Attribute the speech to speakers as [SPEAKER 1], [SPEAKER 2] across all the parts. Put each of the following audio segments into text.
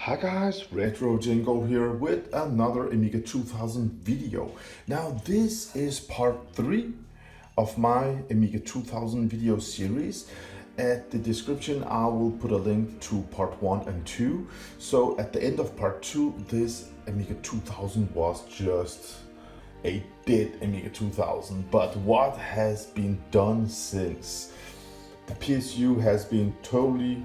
[SPEAKER 1] Hi guys, RETROCENGO here with another AMIGA 2000 video. Now this is part 3 of my AMIGA 2000 video series. At the description I will put a link to part 1 and 2. So at the end of part 2, this AMIGA 2000 was just a dead AMIGA 2000. But what has been done since? The PSU has been totally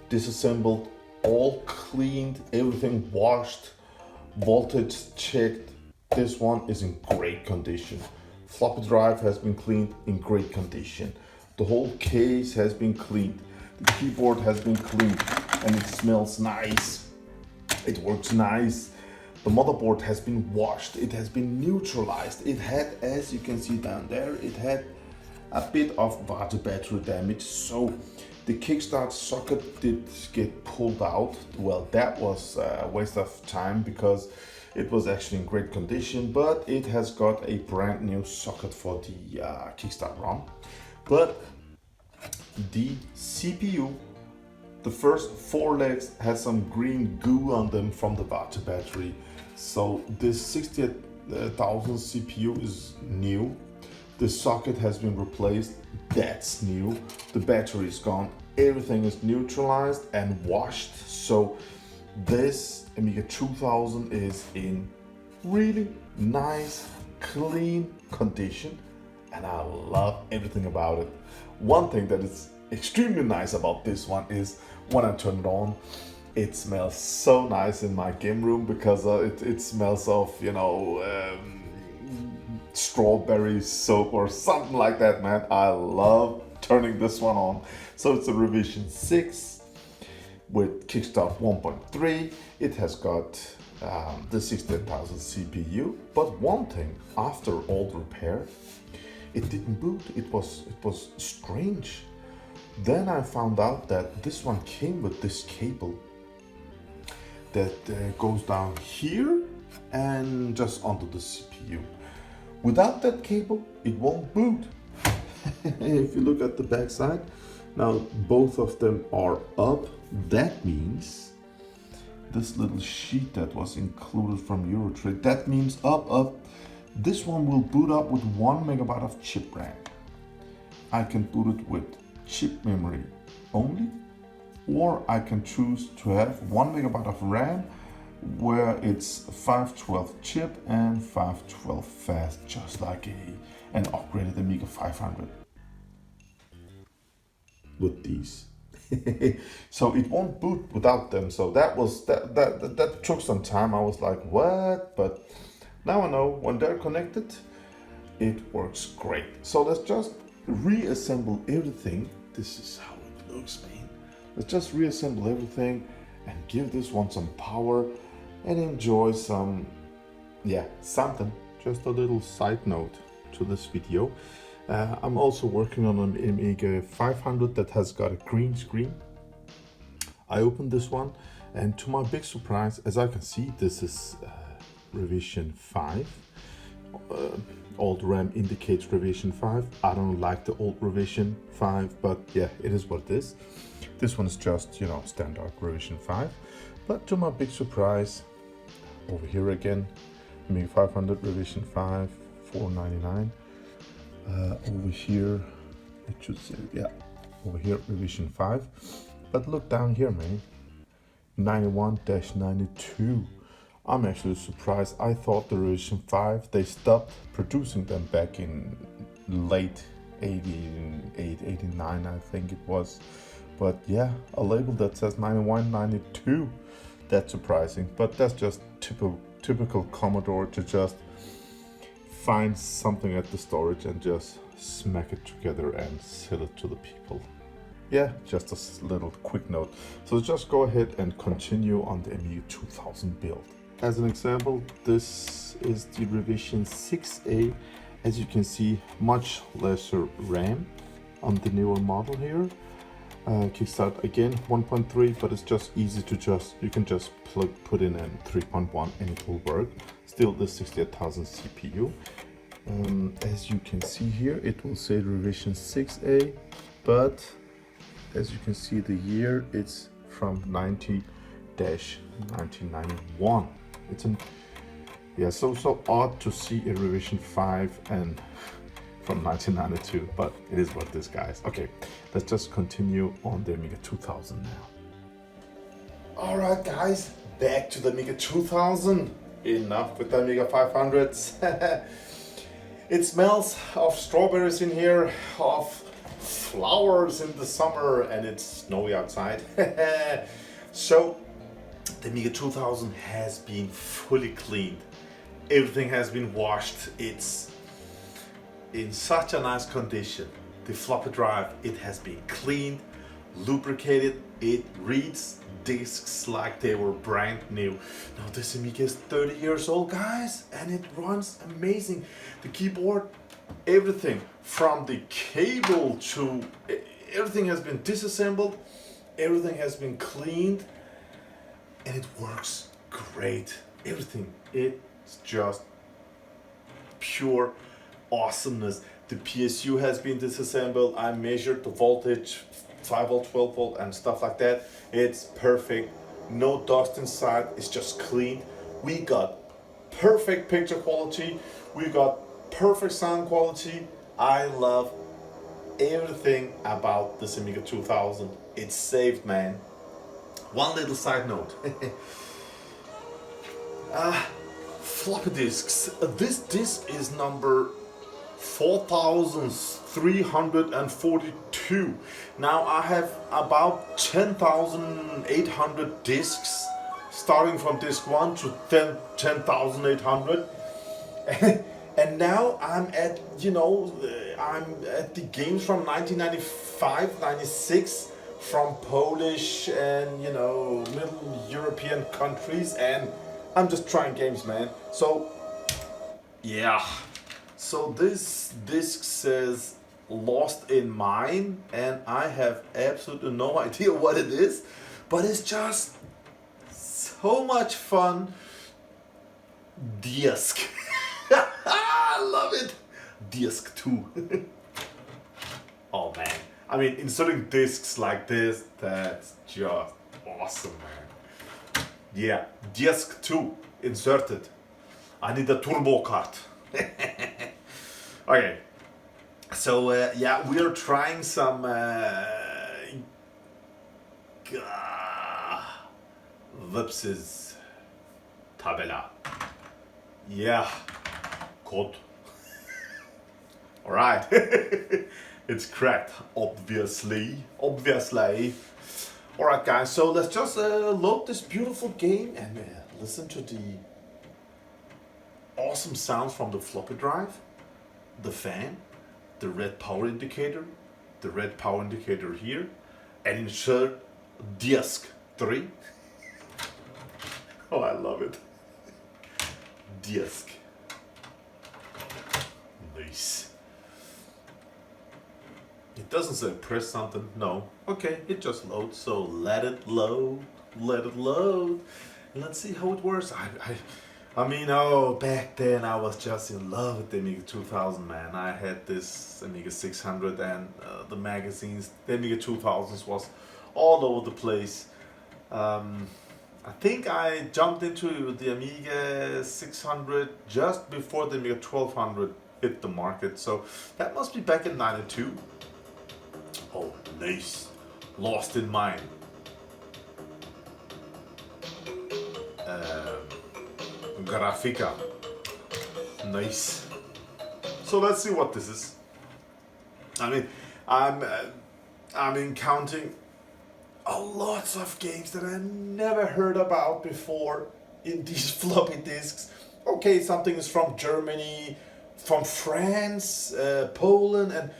[SPEAKER 1] disassembled, all cleaned, everything washed, voltage checked. This one is in great condition. Floppy drive has been cleaned, in great condition. The whole case has been cleaned. The keyboard has been cleaned and it smells nice. It works nice. The motherboard has been washed. It has been neutralized. It had, as you can see down there, it had a bit of water battery damage. So the kickstart socket did get pulled out. Well, that was a waste of time because it was actually in great condition, but it has got a brand new socket for the kickstart ROM. But the CPU, the first 4 legs had some green goo on them from the water battery. So this 60,000 CPU is new. The socket has been replaced, that's new. The battery is gone, everything is neutralized and washed. So this AMIGA 2000 is in really nice, clean condition, and I love everything about it. One thing that is extremely nice about this one is when I turn it on, it smells so nice in my game room because it smells of, strawberry soap or something like that, man. I love turning this one on. So it's a revision 6 with kickstart 1.3. It has got the 60,000 CPU, but one thing, after all the repair, it didn't boot. It was strange. Then I found out that this one came with this cable that goes down here and just onto the CPU. Without that cable, it won't boot. If you look at the back side, now both of them are up. That means this little sheet that was included from Eurotrade, that means up. This one will boot up with 1 megabyte of chip RAM. I can boot it with chip memory only, or I can choose to have 1 megabyte of RAM where it's 512 chip and 512 fast, just like an upgraded AMIGA 500 with these. So it won't boot without them. So that took some time. I was like, what? But now I know when they're connected, it works great. So let's just reassemble everything. This is how it looks, man. Let's just reassemble everything and give this one some power and enjoy something. Just a little side note to this video. I'm also working on an AMIGA 500 that has got a green screen. I opened this one, and to my big surprise, as I can see, this is revision 5. Old RAM indicates revision 5. I don't like the old revision 5, but yeah, it is what it is. This one is just, standard revision 5. But to my big surprise, over here again, AMIGA 500 revision 5, $4.99. Over here, it should say, yeah, over here revision 5. But look down here, man, 91-92. I'm actually surprised. I thought the revision 5, they stopped producing them back in late 88, 89, I think it was. But yeah, a label that says 91-92. That's surprising, but that's just typical Commodore to just find something at the storage and just smack it together and sell it to the people. Yeah, just a little quick note. So just go ahead and continue on the AMIGA 2000 build. As an example, this is the revision 6A. As you can see, much lesser RAM on the newer model here. Kickstart again 1.3, but it's just easy to you can just put in a 3.1 and it will work. Still the 68,000 CPU. As you can see here, it will say revision 6A, but as you can see the year, it's from 1991. It's an so odd to see a revision 5 and from 1992, but it is what it is, guys. Okay, let's just continue on the Amiga 2000 now. All right, guys, back to the Amiga 2000. Enough with the Amiga 500s. It smells of strawberries in here, of flowers in the summer, and it's snowy outside. So the Amiga 2000 has been fully cleaned. Everything has been washed. It's in such a nice condition. The floppy drive, it has been cleaned, lubricated. It reads discs like they were brand new. Now this Amiga is 30 years old, guys, and it runs amazing. The keyboard, everything from the cable to everything has been disassembled, everything has been cleaned, and it works great. Everything, it's just pure awesomeness. The PSU has been disassembled. I measured the voltage, 5 volt, 12 volt and stuff like that. It's perfect. No dust inside. It's just clean. We got perfect picture quality. We got perfect sound quality. I love everything about this Amiga 2000. It's saved, man. One little side note. Floppy disks. This disk is number 4342. Now I have about 10,800 disks, starting from disk 1 to 10,800. And now I'm at, I'm at the games from 1995, 96, from Polish and, Middle European countries, and I'm just trying games, man. So, yeah. So this disc says Lost in Mine, and I have absolutely no idea what it is, but it's just so much fun. Disc. I love it. Disc 2. Oh man. I mean, inserting discs like this, that's just awesome, man. Yeah, disc 2 inserted. I need a turbo card. Okay, so yeah, we are trying some Vips's tabela. Yeah, code. All right, it's cracked, obviously. All right, guys, so let's just load this beautiful game and listen to the awesome sounds from the floppy drive, the fan, the red power indicator here, and insert disc 3. Oh, I love it. Disc. Nice. It doesn't say press something, no. Okay, it just loads, so let it load. And let's see how it works. I mean, back then I was just in love with the Amiga 2000, man. I had this Amiga 600 and the magazines. The Amiga 2000s was all over the place. I think I jumped into the Amiga 600 just before the Amiga 1200 hit the market. So that must be back in '92. Oh, nice. Lost in Mine. Grafica. Nice. So let's see what this is. I mean, I'm counting lots of games that I never heard about before in these floppy disks. Okay, something is from Germany, from France, Poland, and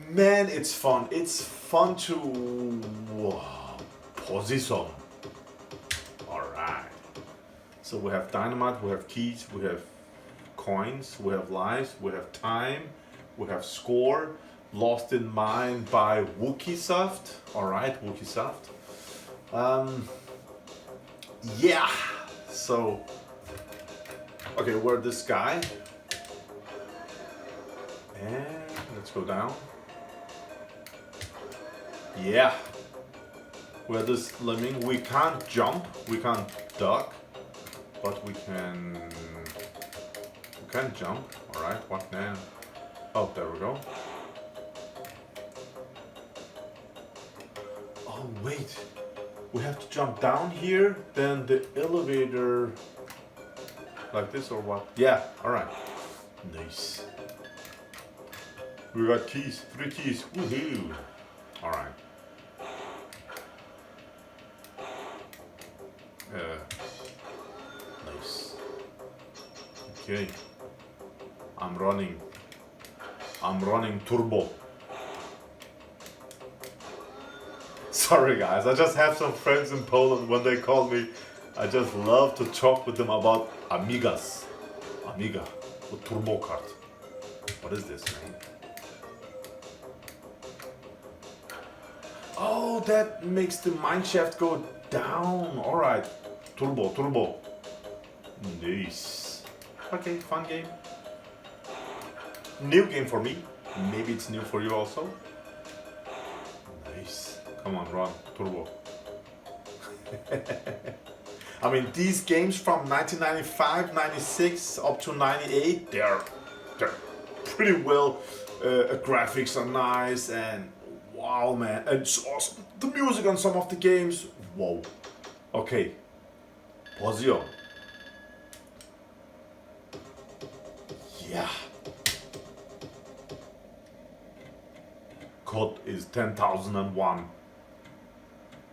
[SPEAKER 1] man, it's fun. It's fun to position. Alright. So we have dynamite, we have keys, we have coins, we have lives, we have time, we have score. Lost in Mine by Wookiesoft. Alright, Wookiesoft. Yeah. So, okay, we're this guy. And let's go down. Yeah. We're this lemming. We can't jump, we can't duck, but we can jump. All right, what now? Oh, there we go. Oh wait, we have to jump down here, then the elevator, like this or what? Yeah, all right. Nice. We got keys, 3 keys. Woohoo! All right. Nice. Okay. I'm running turbo. Sorry guys, I just have some friends in Poland. When they call me, I just love to talk with them about AMIGAs. AMIGA, the turbo card. What is this, man? Oh, that makes the mineshaft go down. All right, turbo. Nice. Okay, fun game. New game for me. Maybe it's new for you also. Nice. Come on, run, turbo. I mean, these games from 1995, 96 up to 98, they're pretty well. Graphics are nice and wow, man, and it's awesome. The music on some of the games, whoa. Okay, Pozio. Yeah. Code is 10,001.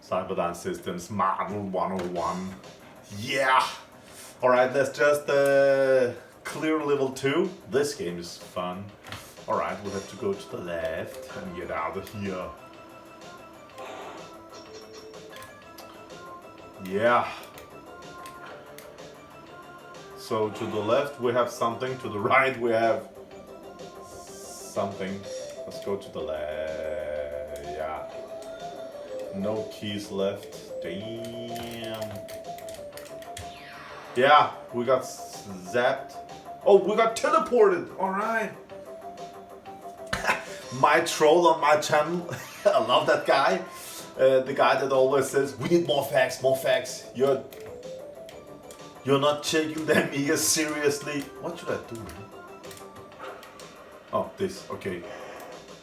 [SPEAKER 1] Cyberdyne Systems Model 101. Yeah. All right, let's just clear level 2. This game is fun. All right, we'll have to go to the left and get out of here. Yeah. So to the left we have something, to the right we have something. Let's go to the left. Yeah. No keys left. Damn. Yeah, we got zapped. Oh, we got teleported. All right. My troll on my channel. I love that guy. The guy that always says, we need more facts, more facts. You're not taking the AMIGA seriously. What should I do, man? Oh, this, okay.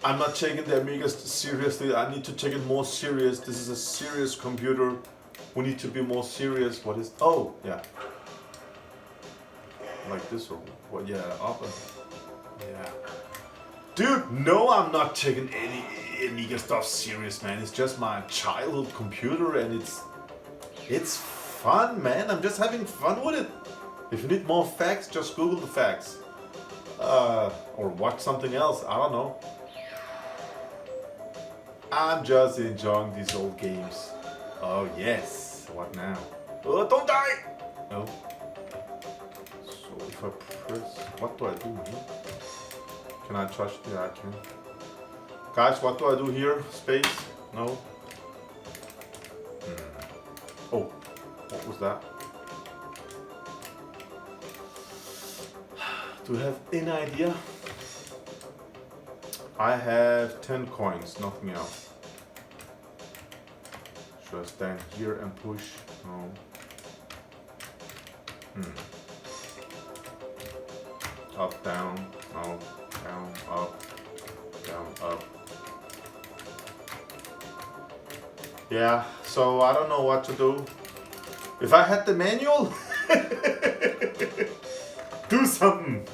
[SPEAKER 1] I'm not taking the AMIGA seriously. I need to take it more serious. This is a serious computer. We need to be more serious. What is, oh, yeah. Like this or what? Yeah, up and, yeah. Dude, no, I'm not taking any AMIGA stuff serious, man. It's just my childhood computer and it's fun, man. I'm just having fun with it. If you need more facts, just Google the facts. Or watch something else, I don't know. I'm just enjoying these old games. Oh yes, what now? Oh, don't die! No. So if I press, what do I do here? Can I touch? Yeah, I can. Guys, what do I do here? Space? No. Oh, what was that? Do you have any idea? I have 10 coins, nothing else. Should I stand here and push? No. Up, down, no. Down, up, down, up. Yeah, so I don't know what to do. If I had the manual, do something.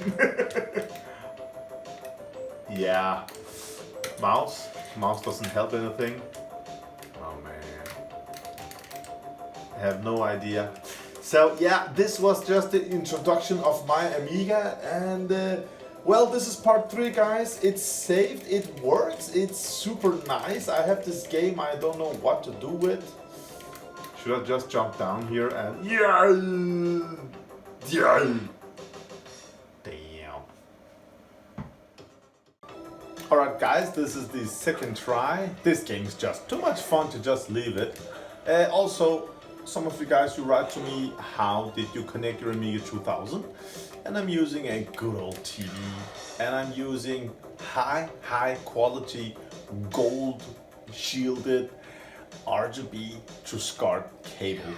[SPEAKER 1] Yeah. Mouse doesn't help anything. Oh man. I have no idea. So yeah, this was just the introduction of my AMIGA and well, this is part 3, guys. It's saved, it works, it's super nice. I have this game, I don't know what to do with. Should I just jump down here and yeah. Damn. Alright guys, this is the second try. This game is just too much fun to just leave it. Also, some of you guys, you write to me, how did you connect your AMIGA 2000? And I'm using a good old TV, and I'm using high quality gold shielded RGB to SCART cable.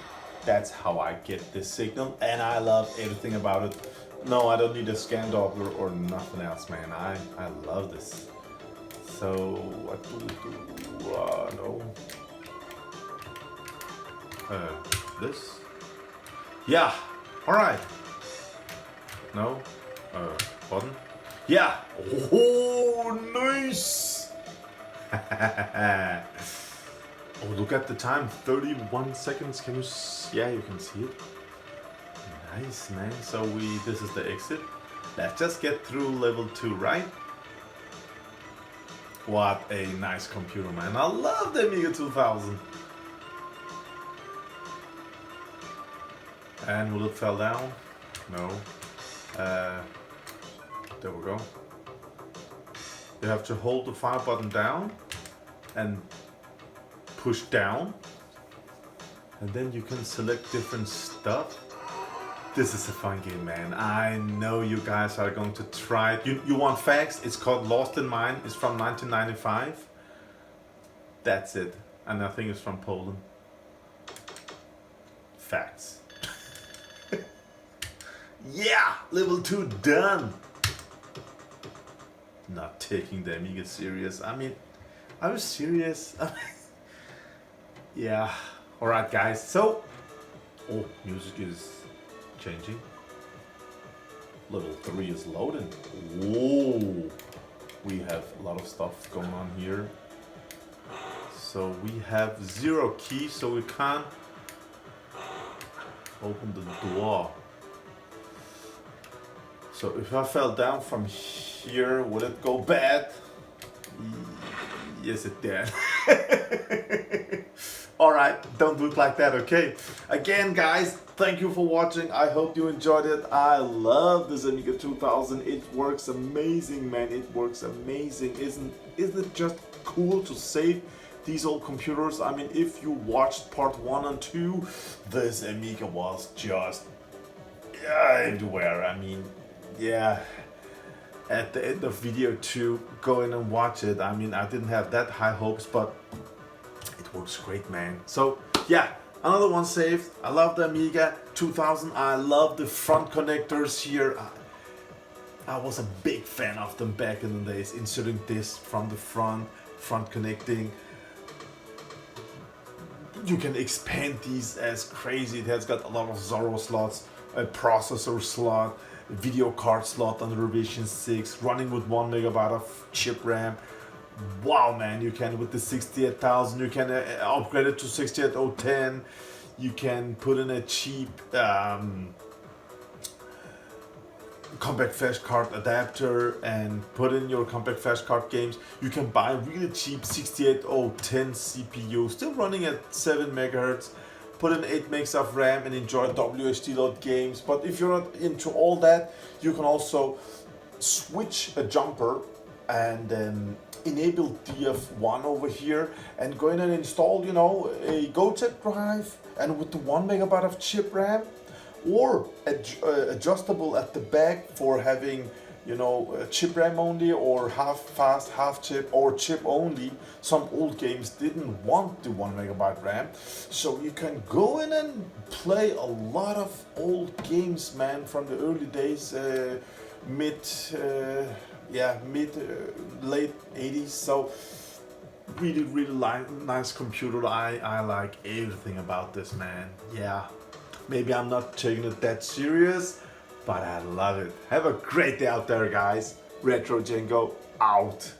[SPEAKER 1] That's how I get this signal, and I love everything about it. No, I don't need a scan doppler or nothing else, man. I love this. So what do we do? No. This? Yeah. All right. No. Button. Yeah. Oh, nice. Oh, look at the time. 31 seconds. Can you? Yeah, you can see it. Nice, man. So this is the exit. Let's just get through level 2, right? What a nice computer, man. I love the AMIGA 2000. And will it fall down? No. There we go. You have to hold the fire button down and push down. And then you can select different stuff. This is a fun game, man. I know you guys are going to try it. You want facts? It's called Lost in Mine. It's from 1995. That's it. And I think it's from Poland. Facts. Yeah! Level 2 done! Not taking the AMIGA serious. I mean, I was serious. Yeah. Alright, guys. So, oh, music is changing. Level 3 is loading. Whoa! We have a lot of stuff going on here. So we have 0 key, so we can't open the door. So if I fell down from here, would it go bad? Yes, it did. Alright, don't look like that, okay? Again, guys, thank you for watching. I hope you enjoyed it. I love this AMIGA 2000. It works amazing, man. It works amazing. Isn't it just cool to save these old computers? I mean, if you watched part 1 and 2, this AMIGA was just everywhere. I mean, yeah. At the end of video 2, go in and watch it. I mean, I didn't have that high hopes, but it works great, man. So yeah, another one saved. I love the AMIGA 2000. I love the front connectors here. I was a big fan of them back in the days. Inserting this from the front connecting. You can expand these as crazy. It has got a lot of Zorro slots, a processor slot, video card slot on the revision 6, running with 1 megabyte of chip RAM. Wow, man, you can with the 68,000, you can upgrade it to 68010. You can put in a cheap compact flash card adapter and put in your compact flash card games. You can buy really cheap 68010 CPU, still running at 7 megahertz. Put in 8 megs of RAM and enjoy WHD load games. But if you're not into all that, you can also switch a jumper and enable DF1 over here and go in and install, you know, a GoTech drive and with the 1 megabyte of chip RAM, or adjustable at the back for having, you know, chip RAM only, or half fast, half chip, or chip only. Some old games didn't want the 1 megabyte RAM, so you can go in and play a lot of old games, man, from the early days, late 80s. So really nice computer. I like everything about this, man. Yeah, maybe I'm not taking it that serious, but I love it. Have a great day out there, guys. RETROCENGO out.